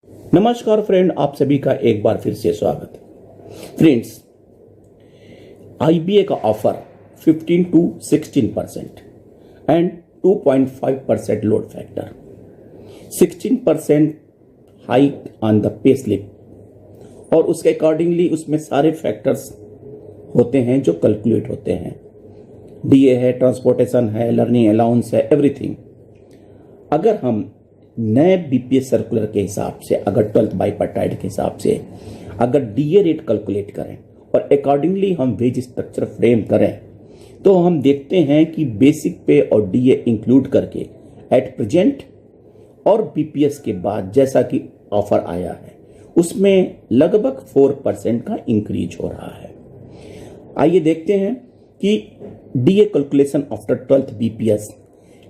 नमस्कार फ्रेंड, आप सभी का एक बार फिर से स्वागत है। फ्रेंड्स, आईबीए का offer 15 to 16% and 2.5% load factor, 16% hike on the pay slip और उसके अकॉर्डिंगली उसमें सारे फैक्टर्स होते हैं जो कैलकुलेट होते हैं। डीए है, ट्रांसपोर्टेशन है, लर्निंग अलाउंस है, एवरीथिंग। अगर हम नए बीपीएस सर्कुलर के हिसाब से, अगर 12th बाइपार्टाइट के हिसाब से अगर डीए रेट कैलकुलेट करें और अकॉर्डिंगली हम वेज स्ट्रक्चर फ्रेम करें तो हम देखते हैं कि बेसिक पे और डीए इंक्लूड करके एट प्रेजेंट और बीपीएस के बाद जैसा कि ऑफर आया है उसमें लगभग 4% का इंक्रीज हो रहा है। आइए देखते हैं कि DA calculation after 12th BPS.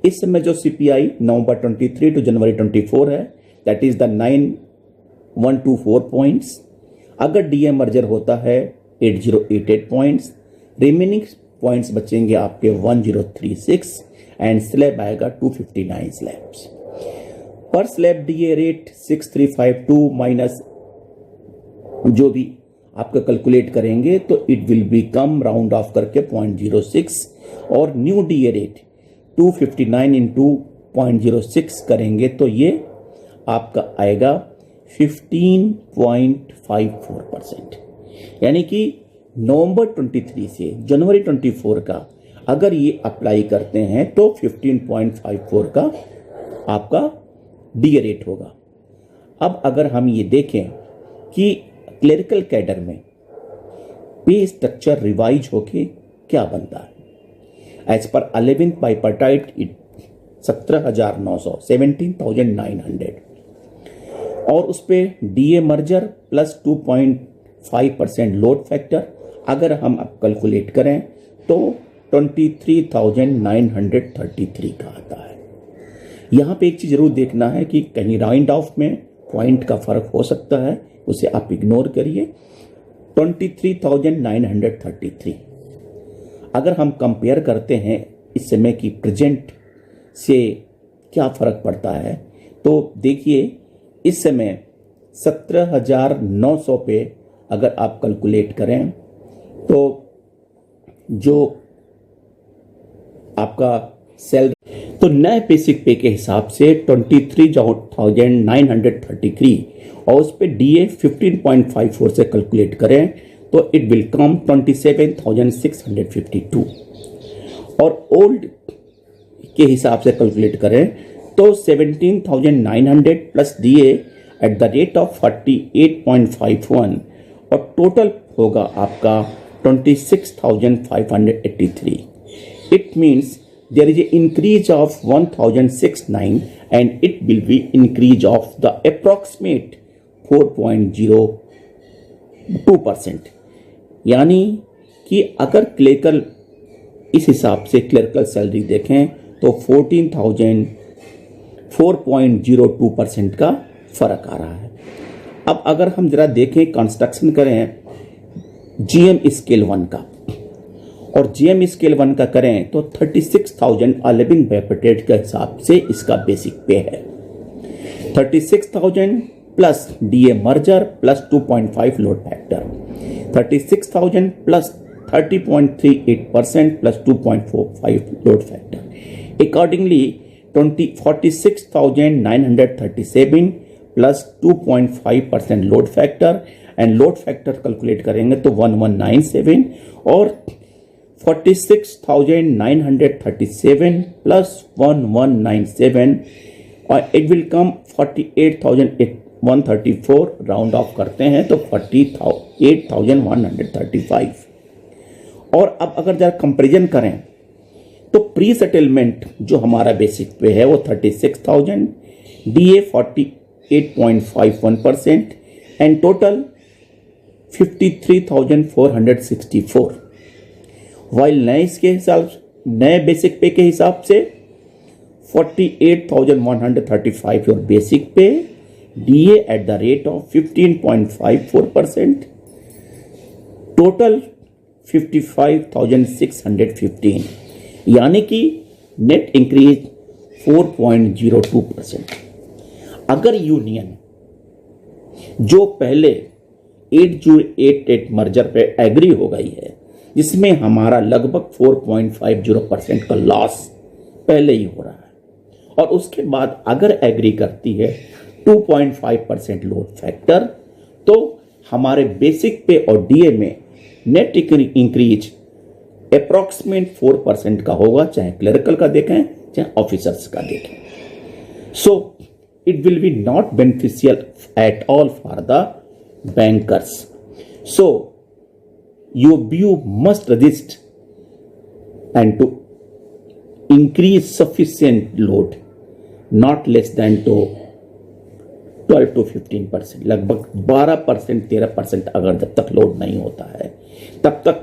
इस समय जो सीपीआई नवंबर 23 टू जनवरी 24 है, दैट इज द 9124 पॉइंट्स। अगर डीए मर्जर होता है 8088 पॉइंट्स, रिमेनिंग पॉइंट्स बचेंगे आपके 1036 एंड स्लैब आएगा 259 स्लैब्स। पर स्लैब डीए रेट 6352 माइनस जो भी आपका कैलकुलेट करेंगे तो it will be come round of करके 0.06 और न्यू डीए रेट 259 इंटू 0.06 करेंगे तो ये आपका आएगा 15.54%। यानी कि नवंबर 23 से जनवरी 24 का अगर ये अप्लाई करते हैं तो 15.54 का आपका डीए रेट होगा। अब अगर हम ये देखें कि क्लरिकल कैडर में पे स्ट्रक्चर रिवाइज होके क्या बनता है, एज पर 11th बाइपार्टाइट 17,900 17,900 और उस पे DA merger plus 2.5% load factor अगर हम अब कैलकुलेट करें तो 23,933 का आता है। यहाँ पे एक चीज जरूर देखना है कि कहीं राउंड ऑफ में पॉइंट का फर्क हो सकता है, उसे आप इग्नोर करिए। 23,933 अगर हम कंपेयर करते हैं इस समय की प्रेजेंट से क्या फर्क पड़ता है तो देखिए इस समय 17,900 पे अगर आप कैलकुलेट करें तो जो आपका सैलरी तो नए बेसिक पे के हिसाब से 23,933 और उस पे डीए 15.54 से कैलकुलेट करें तो इट विल कम 27,652 और ओल्ड के हिसाब से कैलकुलेट करें तो 17,900 plus DA at the rate of 48.51 और टोटल होगा आपका 26,583। It means there is an increase of 1,069 and it will be increase of the approximate 4.02%। यानी कि अगर क्लरिकल इस हिसाब से क्लरिकल सैलरी देखें तो 4.02% का फर्क आ रहा है। अब अगर हम जरा देखें कंस्ट्रक्शन करें जीएम स्केल 1 का और जीएम स्केल 1 का करें तो 36,000 11 बाइपार्टाइट के हिसाब से इसका बेसिक पे है। 36,000 plus DA merger plus 2.5 load factor, 36,000 plus 30.38% plus 2.45 load factor, accordingly 46,937 plus 2.5% load factor and load factor calculate करेंगे तो 1197 और 46,937 plus 1197 और it will come 48,134 round of करते हैं तो 48,135। और अब अगर जरा कंपेरिजन करें तो प्री सेटलमेंट जो हमारा बेसिक पे है वो 36,000, डीए 48.51% एंड टोटल 53,464। वाइल नए इसके हिसाब नए बेसिक पे के हिसाब से 48,135 योर बेसिक पे, DA at the rate of 15.54%, total 55,615 यानी कि नेट इंक्रीज 4.02%। अगर यूनियन जो पहले 8088 मर्जर पे एग्री हो गई है, जिसमें हमारा लगभग 4.50% का लॉस पहले ही हो रहा है, और उसके बाद अगर एग्री करती है 2.5% लोड फैक्टर, तो हमारे बेसिक पे और डीए में नेट इंक्रीज अप्रॉक्सीमेट 4% का होगा, चाहे क्लरिकल का देखें चाहे ऑफिसर्स का देखें. So it will be not beneficial at all for the bankers. So your BU must resist and to increase sufficient load, not less than to 12 to 15%. लगभग 12% 13% अगर जब तक लोड नहीं होता है, तब तक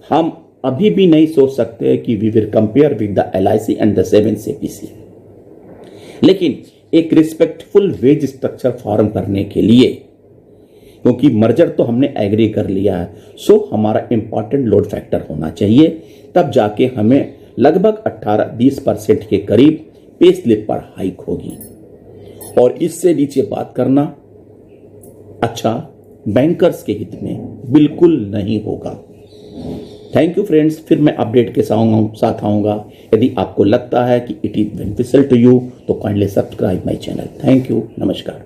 हम अभी भी नहीं सोच सकते कि we will compare with the LIC and the 7 CPC. लेकिन एक रिस्पेक्टफुल वेज स्ट्रक्चर फॉर्म करने के लिए, क्योंकि मर्जर तो हमने एग्री कर लिया है, सो हमारा इंपॉर्टेंट लोड फैक्टर होना चाहिए, तब जाके हमें लगभग 18-20% के करीब पे स्लिप पर हाइक होगी. और इससे नीचे बात करना अच्छा बैंकर्स के हित में बिल्कुल नहीं होगा. Thank you friends. फिर मैं अपडेट के साथ आऊंगा. यदि आपको लगता है कि it is beneficial to you, तो kindly subscribe my channel. Thank you. नमस्कार.